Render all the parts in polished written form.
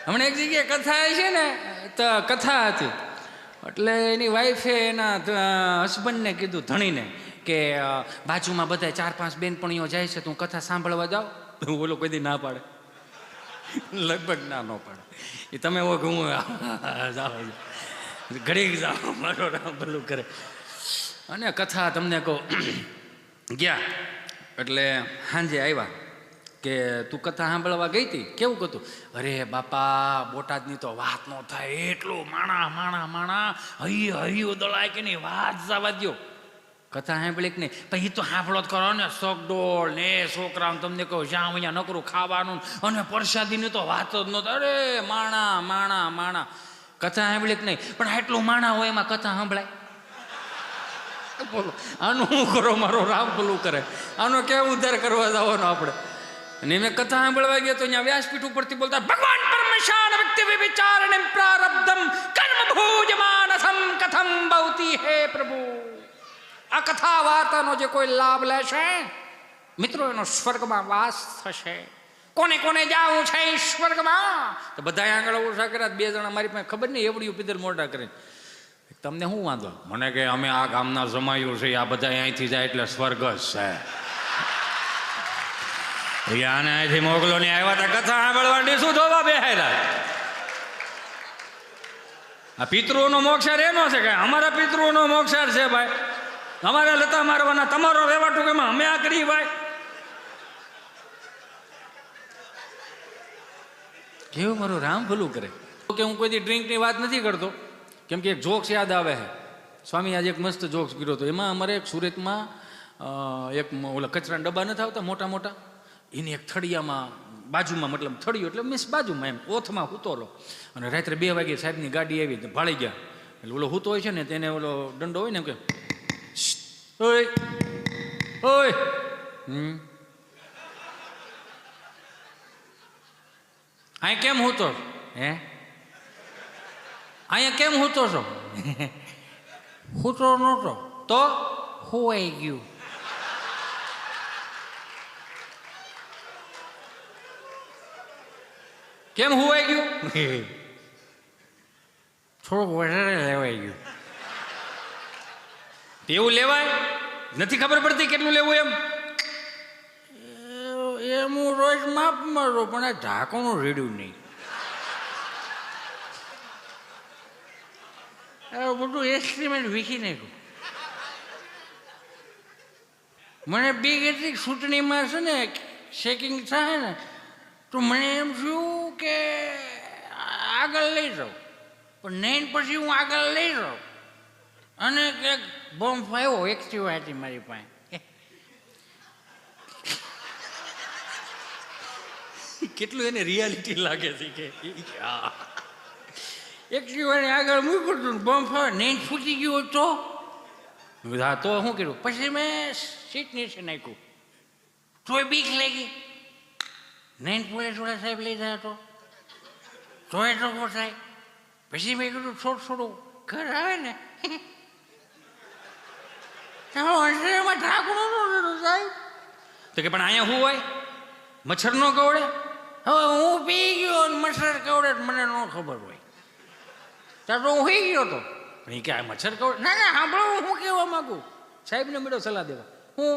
હમણાં એક જગ્યાએ કથા છે ને, તો કથા હતી એટલે એની વાઈફે એના હસબન્ડને કીધું, ધણીને, કે બાજુમાં બધા 4-5 બેનપણીઓ જાય છે, તું કથા સાંભળવા જાઓ. બોલો કોઈ દી ના પાડે? લગભગ ના ન પાડે. એ તમે હું જાઓ, ઘડીક જાઓ, મારો રામ ભલું કરે. અને કથા તમને કહું, ગયા એટલે સાંજે આવ્યા કે તું કથા સાંભળવા ગઈ હતી, કેવું કહતું? અરે બાપા, બોટાદની તો વાત ન થાય, એટલું માણા હૈયું દળાય કે નહીં, વાત જવા દો. કથા સાંભળી કે નહીં, પછી તો સાંભળો જ કરો ને, શોકડોળ ને છોકરાઓ તમને કહું જ્યાં અહીંયા નકરું ખાવાનું અને પ્રસાદીની તો વાત જ નહોતી. અરે માણા કથા સાંભળી કે નહીં, પણ આટલું માણા હોય એમાં કથા સાંભળાય? બોલો, આનું શું કરો? મારો રામ ભલું કરે. આનો કેવો ઉદ્ધાર કરવા જવાનો આપણે? અને મેં કથા સાંભળવા ગયો તો અહીંયા વ્યાસપીઠ ઉપરથી બોલતા, ભગવાન પરમેશાન વ્યક્તિ વિચારણે પ્રારબ્ધમ કર્મ ભોજમાનસમ કથમ ભવતી હે પ્રભુ. આ કથા વાર્તાનો જે કોઈ લાભ લેશે મિત્રો, એનો સ્વર્ગમાં વાસ થશે. કોને કોને જાવું છે સ્વર્ગમાં? તો બધા આંગળ ઓછા કર્યા. 2 જણા મારી પાસે ખબર નહીં એવડી પીધર મોટા કરીને, તમને શું વાંધો? મને કે અમે આ ગામના જમાયું છે, આ બધા અહીંથી જાય એટલે સ્વર્ગ જ છે. આને અહીંથી મોકલો ને આવ્યા હતા કથા સાંભળવાની, શું જોવા બેહાયલા? આ પિતૃઓનો મોક્ષાર એનો છે કે અમારા પિતૃઓનો મોક્ષાર છે ભાઈ, અમારે લતા મારવાના, તમારો વ્યવહાર ટૂંકમાં અમે આ કરી ભાઈ. કેવું મારું રામ ભલું કરે. કે હું કોઈ ડ્રિંકની વાત નથી કરતો, કેમ કે એક જોક્સ યાદ આવે છે. સ્વામી આજે એક મસ્ત જોક્સ કર્યો હતો. એમાં અમારે એક સુરતમાં એક ઓલા કચરાના ડબ્બા નથી આવતા મોટા મોટા, એની એક થળિયામાં બાજુમાં, મતલબ થળિયું એટલે મીન્સ બાજુમાં એમ ઓથમાં હૂતોલો. અને રાત્રે 2 વાગે સાહેબની ગાડી આવી, ભાળી ગયા. એટલે ઓલો હૂતો હોય છે ને, તેને ઓલો દંડો હોય ને એમ કે, ઓય ઓય અહીં કેમ હૂતો? હે અહીંયા કેમ હૂતો છો? હૂતો નહોતો તો હોવાઈ ગયું. કેમ હોવાઈ ગયું? થોડુંક વધારે લેવાઈ ગયું. એવું લેવાય? નથી ખબર પડતી કેટલું લેવું એમ? એમ હું રોજ માપ મારું, પણ આ ઢાંકણું રેડ્યું નહીં. બધું એસ્ટિમેટ વીખી નાખ્યું. મને બીક એટલી ચૂંટણીમાં છે ને ચેકિંગ થાય ને, તો મને એમ થયું કે આગળ લઈ જાઉં, પણ નહીં પછી હું આગળ લઈ જાઉં અને કંઈક બોમ્બ આવ્યો. એક્ટિવા હતી મારી પાસે. કેટલું એને રિયાલિટી લાગે છે કે એક્ટિવાને આગળ મૂક્યું હતું, બોમ્બ આવે, નહીં ફૂટી ગયું તો હા તો શું કર્યું? પછી મેં સીટ નીચે નાખ્યું, તોય બીક લાગી. નહીં પોલીસ વાળા સાહેબ લઈ જાય તોય તો થાય. પછી મેં કીધું થોડું ઘર આવે ને એમાં ઢાંકણું સાહેબ તો કે, પણ અહીંયા શું હોય? મચ્છર નો કવડે? હવે હું પી ગયો અને મચ્છર કવડે મને ન ખબર હોય, ત્યાં તો હું હોઈ ગયો હતો. પણ એ કે મચ્છર કવડે? ના સાંભળો, હું કહેવા માગું સાહેબને મળ્યો સલાહ દેવા. હું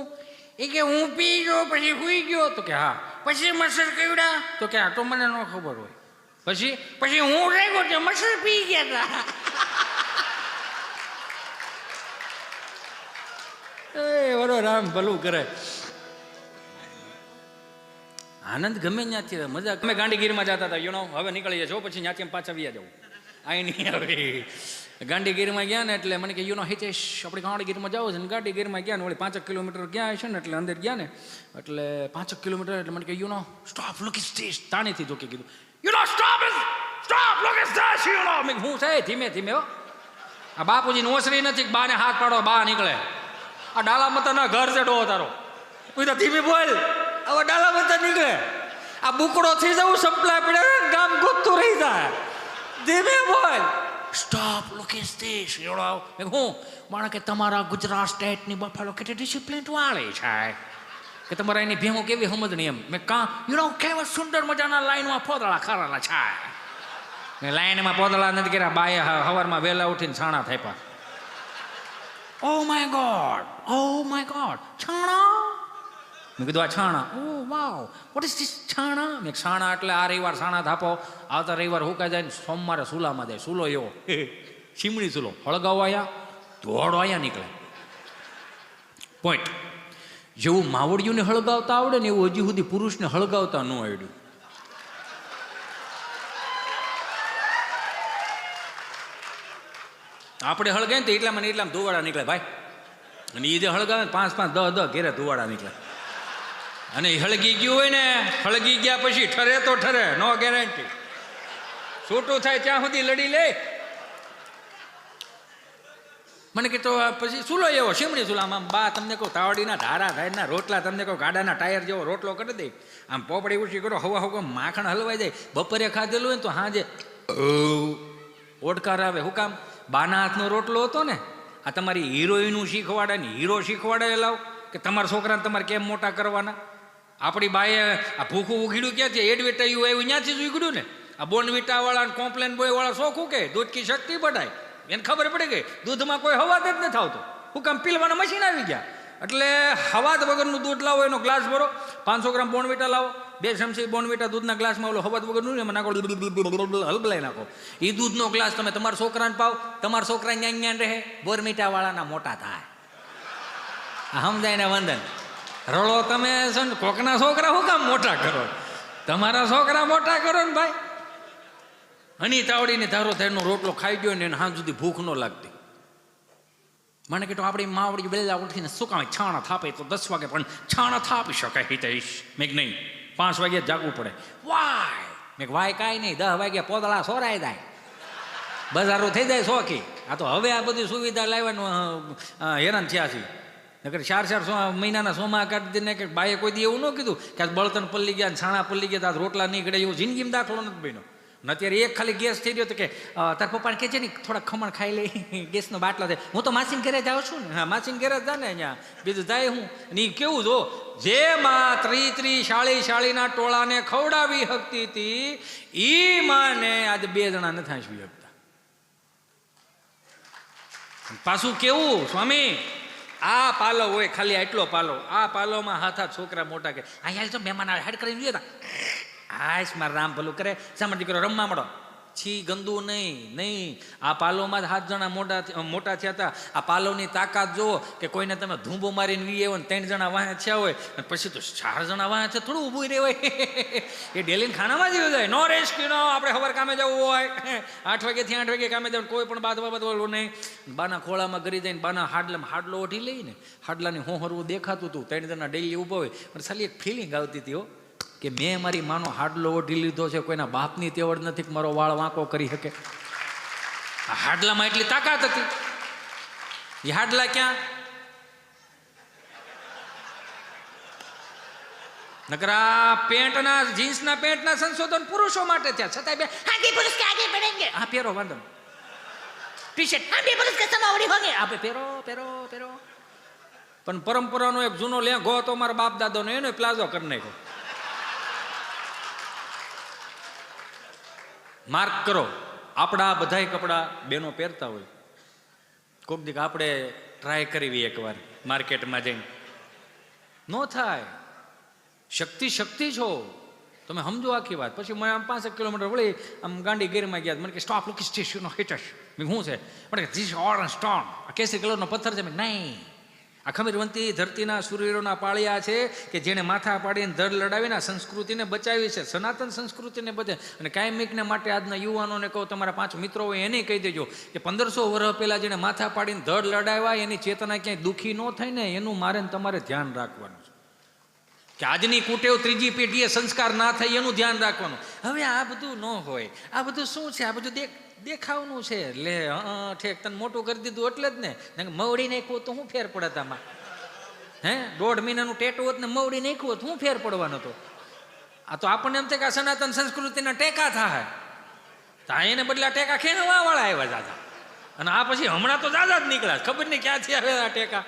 એ કે હું પી ગયો પછી હોઈ ગયો? તો કે હા. પછી મચ્છર કવડા? તો કે આ તો મને ન ખબર હોય. પછી હું રહી ગયો તો મચ્છર પી ગયા હતા. એ વરો રામ ભલું કરે. આનંદ ગમે ત્યાંથી મજા. અમે ગાંધીગીરમાં જતા હતા, યુનો હવે નીકળી જશો, પછી ત્યાંથી પાછા વ્યા જવું. અહીં નહીં આવી. ગાંધીગીરમાં ગયા ને એટલે મને કે યુનો હિતેશ આપણે ગાંધીગીરમાં જાવ છે ને. ગાંધીગીરમાં ગયા ને વળી 5 કિલોમીટર ગયા છે ને, એટલે અંદર ગયા ને એટલે 5 કિલોમીટર એટલે મને કે યુનો સ્ટોપ લુક ઇઝ ધીસ. તાણીથી જોકે કીધું, યુનો સ્ટોપ લુક ઇઝ ધીસ. યુનો મેં હું છે ધીમે ધીમે હો. આ બાપુજીની ઓસરી નથી, બાને હાથ પાડો બા નીકળે. આ ડાલા મતાના ઘર છે ડો તારો, તો ધીમે બોલ. હવે ડાલા મતા નીકળે. આ બુકડો થઈ જવું સંપલા પડે, ગામ ગોતતું રહી જાય. ધીમે બોલ, સ્ટોપ લુક ઇઝ ધીસ. હું માણે કે તમારા ગુજરાત સ્ટેટની બફાલો કેટલી ડિસિપ્લિન વાળી છે કે તમારા એની ભેમો કેવી સમજણી એમ. મેં કેવા સુંદર મજાના લાઈનમાં ફોદળા ખારાલા છે. લાઈનમાં પોદળા નથી કર્યા, બાએ સવારમાં વહેલા ઉઠીને છાણા થાપ્યા. Oh my God, છાણા. મેં કીધું આ છાણા. ઓ વાવ, વોટ ઇઝ ધીસ છાણા? મેં છાણા એટલે આ રવિવાર છાણા થાપો, આવતા રવિવાર હુકાઈ જાય ને સોમવારે સુલામાં જાય. સુલો એવો ચીમણી સુલો, હળગાવો આયા ધોળો આયા નીકળે. પોઈન્ટ. જેવું માવડિયુંને હળગાવતા આવડે ને એવું હજી સુધી પુરુષને હળગાવતા ન આવડ્યું. આપણે હળગાય ને તો એટલામાં ને એટલામાં ધુવાડા નીકળે ભાઈ, અને એ જે હળગાવે ને 5-5, 10-10 ઘેરે ધુવાડા નીકળે. અને હળગી ગયું હોય ને, હળગી ગયા પછી ઠરે તો ઠરે, નો ગેરંટી. છૂટું થાય ત્યાં સુધી લડી લે. મને કે તો પછી સુલો એવો શીમણી સુલામાં બા તમને કહું તાવડીના ધારા ધારના રોટલા, તમને કહું ગાડાના ટાયર જેવો રોટલો કરી દે, આમ પોપડી ઉછી કરો, હવા હવા માખણ હલવાઈ જાય. બપોરે ખાધેલું હોય ને તો હાજે ઓડકાર આવે. હું કામ? બાના હાથનો રોટલો હતો ને, આ તમારી હિરોઈનું શીખવાડે ને હીરો શીખવાડે લાવ કે તમારા છોકરાને તમારે કેમ મોટા કરવાના. આપણી બાએ આ ભૂખું ઉઘીડ્યું ક્યાંથી? એડવર્ટાઈઝ આવ્યું ત્યાંથી જ ઉઘડ્યું ને. આ બોર્નવિટા વાળા કોમ્પ્લેન બોય વાળા શોખું કે દૂધ કી શક્તિ બઢાય, એને ખબર પડી ગઈ દૂધમાં કોઈ હવાદ જ નથી આવતો. હું કામ? પીલવાના મશીન આવી ગયા. એટલે હવાદ વગરનું દૂધ લાવો, એનો ગ્લાસ ભરો, 500 ગ્રામ બોર્નવિટા લાવો, 2 ચમચી બોર્નવિટા દૂધના ગ્લાસમાં ઓલો હવાદ વગરનું એમાં નાખો, હલબલાઈ નાખો. એ દૂધનો ગ્લાસ તમે તમારા છોકરાને પાવ, તમારા છોકરા ન્યાન રહે, બોર્નવિટા વાળાના મોટા થાય. સમજાય ને વંદન? રળો તમે છે ને કોકના છોકરા શું કામ મોટા કરો? તમારા છોકરા મોટા કરો ને ભાઈ. હની તાવડીને ધારો ધારનો રોટલો ખાઈ ગયો ને એને હાથ સુધી ભૂખ ન લાગતી. મને કીધું આપણી માવડી બેલા ઉઠીને શું કામ છાણા થાપે તો 10 વાગે, પણ છાણા થાપી શકાય હિતેશ? મેં નહીં, 5 વાગે જાગવું પડે. વાય? મેં વાય કાંઈ નહીં, 10 વાગે પોદળા સોરાઈ જાય, બજારો થઈ જાય શોખી. આ તો હવે આ બધી સુવિધા લાવવાનું હેરાન થયા છે. નકર 4 મહિનાના સોમા કાઢી દઈને કે બાએ કોઈ દી એવું ન કીધું કે આજ બળતણ પલ્લી ગયા, છાણા પલ્લી ગયા, આજ રોટલા નહીં ગળે, એવું જિંદગીમાં દાખલો નથી બન્યો. ને અત્યારે એક ખાલી ગેસ થઈ ગયો તો કે તાર પપ્પાને કહે છે ને થોડા ખમણ ખાઈ લે, ગેસનો બાટલો છે. હું તો માસીન ઘરે જાઉં છું ને. હા, માસીન ઘરે જા ને, અહીંયા બીજું જાય હું. ને કેવું જો, જે માં 30 શાળીના ટોળાને ખવડાવી શકતી હતી, ઈ માને આજે 2 જણા નથી હાંસવી શકતા. પાછું કેવું સ્વામી, આ પાલો હોય ખાલી આટલો પાલો, આ પાલોમાં હાથ છોકરા મોટા કે અહીંયા તો મહેમાન હેડ કરીને જોઈએ આશ મારા રામ ભલું કરે, સામાન દીકરો રમવા મળો. છી ગંદુ નહીં. આ પાલોમાં જ 7 જણા મોટા થયા હતા. આ પાલોની તાકાત જુઓ કે કોઈને તમે ધૂંબો મારીને વી હોય ને 3 જણા વાહે થયા હોય, અને પછી તો 4 જણા વાહે છે, થોડું ઊભું રહેવાય. એ ડેલીને ખાનામાં જ જાય. નો રેસ્ક્યુ નો. આપણે ખબર કામે જવું હોય 8 વાગ્યાથી 8 વાગે કામે જવું, કોઈ પણ બાદવા નહીં. બાના ખોળામાં ગરી જઈને બાના હાડલો ઓઢી લઈને હાડલાની હોહરવું દેખાતું હતું. 3 જણા ડેલી ઊભા હોય, પણ ખાલી એક ફિલિંગ આવતી હતી કે મેં મારી માનો હાડલો ઓઢી લીધો છે. કોઈના બાપની તેવડ નથી કે મારો વાળ વાંકો કરી શકે. આ હાડલામાં એટલી તાકાત હતી. એ હાડલા ક્યાં? નકરા પેન્ટના, જીન્સના પેન્ટના સંશોધન પુરુષો માટે થયા, છતાંય આગે પુરુષ કે આગે બઢેંગે. હા પહેરો વાંધો, ટી-શર્ટ આગે પુરુષ કે સમાવડી હોગે, આપે પહેરો. પણ પરંપરાનો એક જૂનો લેંઘો હતો મારા બાપ દાદાનો, એનો પ્લાઝો કરી નાખ્યો. માર્ક કરો, આપણા બધાય કપડાં બહેનો પહેરતા હોય. કોક દીક આપણે ટ્રાય કરવી એકવાર માર્કેટમાં જઈને. નો થાય. શક્તિ છો તમે, સમજો આખી વાત. પછી મેં આમ 5 કિલોમીટર વળી આમ ગાંડી ગેરમાં ગયા. મને કે સ્ટોપ, લુક સ્ટેશન હિટશ. મેં શું છે? મને કે ધીસ ઓરેન્જ સ્ટોન, આ કેસરી કલરનો પથ્થર છે. મેં નહીં, આ ખમીરવંતી ધરતીના સૂર્યના પાળિયા છે કે જેણે માથા પાડીને ધડ લડાવીને સંસ્કૃતિને બચાવી છે, સનાતન સંસ્કૃતિને બધે. અને કાયમિકને માટે આજના યુવાનોને કહો, તમારા 5 મિત્રો હોય એને કહી દેજો કે 1500 વર્ષ પહેલાં જેણે માથા પાડીને ધડ લડાવ્યા, એની ચેતના ક્યાંય દુઃખી ન થાય ને, એનું મારે તમારે ધ્યાન રાખવાનું છે. કે આજની કુટેવ 3જી પેઢીએ સંસ્કાર ના થાય એનું ધ્યાન રાખવાનું. હવે આ બધું ન હોય. આ બધું શું છે? આ બધું દેખાવનું છે. લે ઠેક તને મોટું કરી દીધું એટલે જ ને. મવડી નાખ્યું તો શું ફેર પડે તામાં? 1.5 મહિનાનું ટેટું હોત ને મવડી નાખ્યું હોત, શું ફેર પડવાનો હતો? આ તો આપણને એમ થાય કે સનાતન સંસ્કૃતિના ટેકા થાય, એને બદલા ટેકા ખેંચવા વાળા આવ્યા દાદા. અને આ પછી હમણાં તો દાદા જ નીકળ્યા, ખબર નહીં ક્યાંથી આવે આ ટેકા.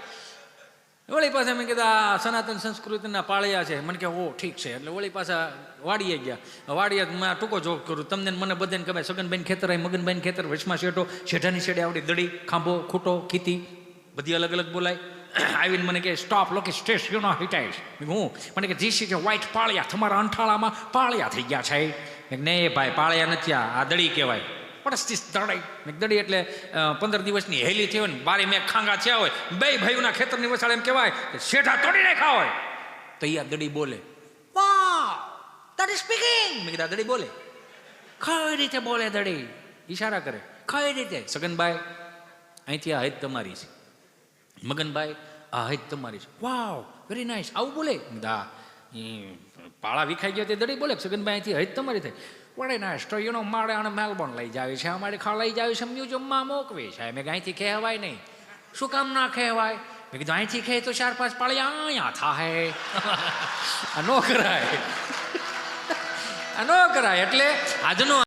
વળી પાછા મેં કીધા આ સનાતન સંસ્કૃતિના પાળિયા છે. મને કે ઓ ઠીક છે. એટલે વળી પાછા વાડીએ ગયા. વાડીએ મેં ટૂંકો જોક કરું, તમને મને બધાને ખબર, સગનભાઈ ખેતર આવી, મગનભાઈ ખેતર, વચમાં શેઠો, શેઠાની શેડે આવડી દડી, ખાંભો, ખૂટો, ખીતી બધી અલગ અલગ બોલાય. આવીને મને કે સ્ટોપ લોકે સ્ટેશ યુ નો હિટાઈશ. હું મને કે ધીસ ઇઝ વ્હાઇટ પાળિયા, તમારા અંઠાળામાં પાળિયા થઈ ગયા છે. ને ભાઈ પાળિયા નથી, આ દડી કહેવાય. પડસ્તીસ દડાઈ દડી એટલે 15 દિવસની હેલી થઈ હોય ને બારે મેં ખાંગા થયા હોય, બે ભાઈઓના ખેતરની વસાડે એમ કહેવાય શેઠા તોડી નાખ્યા હોય, તો આ દડી બોલે વાવ ધેટ ઇઝ સ્પીકિંગ. મેં કીધા દડી બોલે કઈ રીતે બોલે? દડી ઈશારા કરે કઈ રીતે? સગનભાઈ અહીંથી આ હદ તમારી છે, મગનભાઈ આ હદ તમારી છે, વાવ વેરી નાઇસ, આવું બોલે. દા પાળા વિખાઈ ગયા તે દડી બોલે સગનભાઈ અહીંથી હદ તમારી થાય. વડે નાશ તો યુનો મારે અને મેલબોર્ન લઈ જાય છે, અમારે લઈ જાય છે મ્યુઝિયમમાં મોકવી છે. મેં અહીંથી કહેવાય નહીં. શું કામ ના કહેવાય? મેં કીધું અહીંથી કહે તો 4-5 પાળિયા અહીંયા થાય. આ નો કરાય, આ નો કરાય. એટલે આજનો